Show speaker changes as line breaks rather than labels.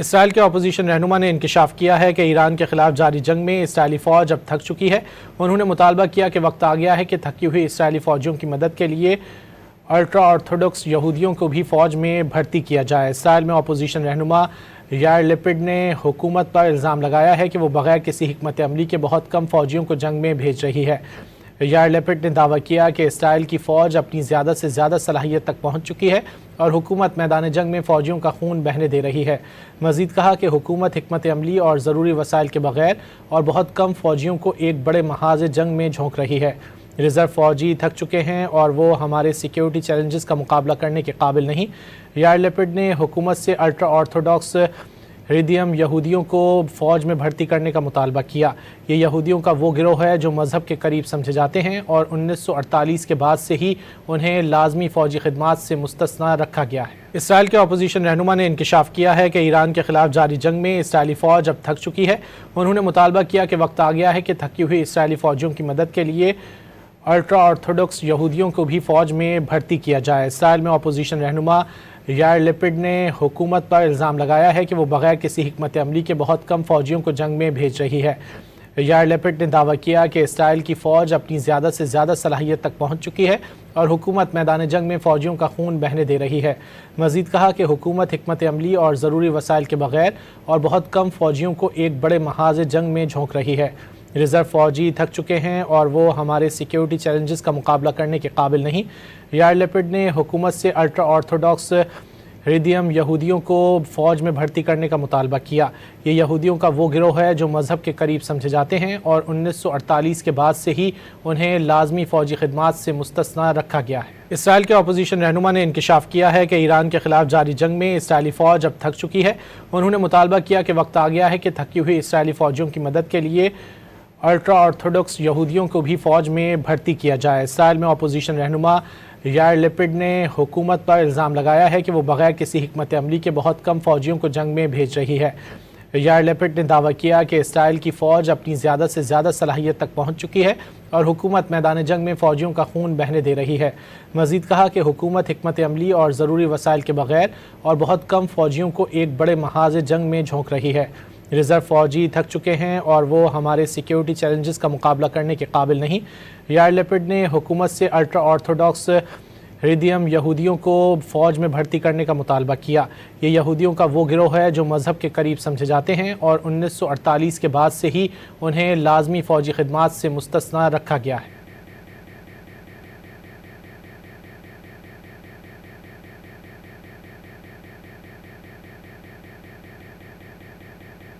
اسرائیل کے اپوزیشن رہنما نے انکشاف کیا ہے کہ ایران کے خلاف جاری جنگ میں اسرائیلی فوج اب تھک چکی ہے۔ انہوں نے مطالبہ کیا کہ وقت آ گیا ہے کہ تھکی ہوئی اسرائیلی فوجیوں کی مدد کے لیے الٹرا آرتھوڈکس یہودیوں کو بھی فوج میں بھرتی کیا جائے۔ اسرائیل میں اپوزیشن رہنما یائر لیپڈ نے حکومت پر الزام لگایا ہے کہ وہ بغیر کسی حکمت عملی کے بہت کم فوجیوں کو جنگ میں بھیج رہی ہے۔ یائر لیپڈ نے دعویٰ کیا کہ اسرائیل کی فوج اپنی زیادہ سے زیادہ صلاحیت تک پہنچ چکی ہے اور حکومت میدان جنگ میں فوجیوں کا خون بہنے دے رہی ہے۔ مزید کہا کہ حکومت حکمت عملی اور ضروری وسائل کے بغیر اور بہت کم فوجیوں کو ایک بڑے محاذ جنگ میں جھونک رہی ہے۔ ریزرو فوجی تھک چکے ہیں اور وہ ہمارے سیکیورٹی چیلنجز کا مقابلہ کرنے کے قابل نہیں۔ یائر لیپڈ نے حکومت سے الٹرا آرتھوڈاکس ریدیم یہودیوں کو فوج میں بھرتی کرنے کا مطالبہ کیا۔ یہ یہودیوں کا وہ گروہ ہے جو مذہب کے قریب سمجھے جاتے ہیں اور 1948 کے بعد سے ہی انہیں لازمی فوجی خدمات سے مستثنی رکھا گیا ہے۔ اسرائیل کے اپوزیشن رہنما نے انکشاف کیا ہے کہ ایران کے خلاف جاری جنگ میں اسرائیلی فوج اب تھک چکی ہے۔ انہوں نے مطالبہ کیا کہ وقت آ گیا ہے کہ تھکی ہوئی اسرائیلی فوجیوں کی مدد کے لیے الٹرا آرتھوڈکس یہودیوں کو بھی فوج میں بھرتی کیا جائے۔ اسرائیل میں اپوزیشن رہنما یائر لیپڈ نے حکومت پر الزام لگایا ہے کہ وہ بغیر کسی حکمت عملی کے بہت کم فوجیوں کو جنگ میں بھیج رہی ہے۔ یائر لیپڈ نے دعویٰ کیا کہ اسرائیل کی فوج اپنی زیادہ سے زیادہ صلاحیت تک پہنچ چکی ہے اور حکومت میدان جنگ میں فوجیوں کا خون بہنے دے رہی ہے۔ مزید کہا کہ حکومت حکمت عملی اور ضروری وسائل کے بغیر اور بہت کم فوجیوں کو ایک بڑے محاذ جنگ میں جھونک رہی ہے۔ ریزرو فوجی تھک چکے ہیں اور وہ ہمارے سیکیورٹی چیلنجز کا مقابلہ کرنے کے قابل نہیں۔ یائر لیپڈ نے حکومت سے الٹرا آرتھوڈاکس ریدیم یہودیوں کو فوج میں بھرتی کرنے کا مطالبہ کیا۔ یہ یہودیوں کا وہ گروہ ہے جو مذہب کے قریب سمجھے جاتے ہیں اور 1948 کے بعد سے ہی انہیں لازمی فوجی خدمات سے مستثنی رکھا گیا ہے۔ اسرائیل کے اپوزیشن رہنما نے انکشاف کیا ہے کہ ایران کے خلاف جاری جنگ میں اسرائیلی فوج اب تھک چکی ہے۔ انہوں نے مطالبہ کیا کہ وقت آ گیا ہے کہ تھکی ہوئی اسرائیلی فوجیوں کی مدد کے لیے الٹرا آرتھوڈکس یہودیوں کو بھی فوج میں بھرتی کیا جائے۔ اسرائیل میں اپوزیشن رہنما یائر لیپڈ نے حکومت پر الزام لگایا ہے کہ وہ بغیر کسی حکمت عملی کے بہت کم فوجیوں کو جنگ میں بھیج رہی ہے۔ یائر لیپڈ نے دعویٰ کیا کہ اسرائیل کی فوج اپنی زیادہ سے زیادہ صلاحیت تک پہنچ چکی ہے اور حکومت میدان جنگ میں فوجیوں کا خون بہنے دے رہی ہے۔ مزید کہا کہ حکومت حکمت عملی اور ضروری وسائل کے بغیر اور بہت کم فوجیوں کو ایک بڑے محاذ جنگ میں جھونک رہی ہے۔ ریزرو فوجی تھک چکے ہیں اور وہ ہمارے سیکیورٹی چیلنجز کا مقابلہ کرنے کے قابل نہیں۔ یائر لیپڈ نے حکومت سے الٹرا آرتھوڈاکس ریدیم یہودیوں کو فوج میں بھرتی کرنے کا مطالبہ کیا۔ یہ یہودیوں کا وہ گروہ ہے جو مذہب کے قریب سمجھے جاتے ہیں اور 1948 کے بعد سے ہی انہیں لازمی فوجی خدمات سے مستثنی رکھا گیا ہے۔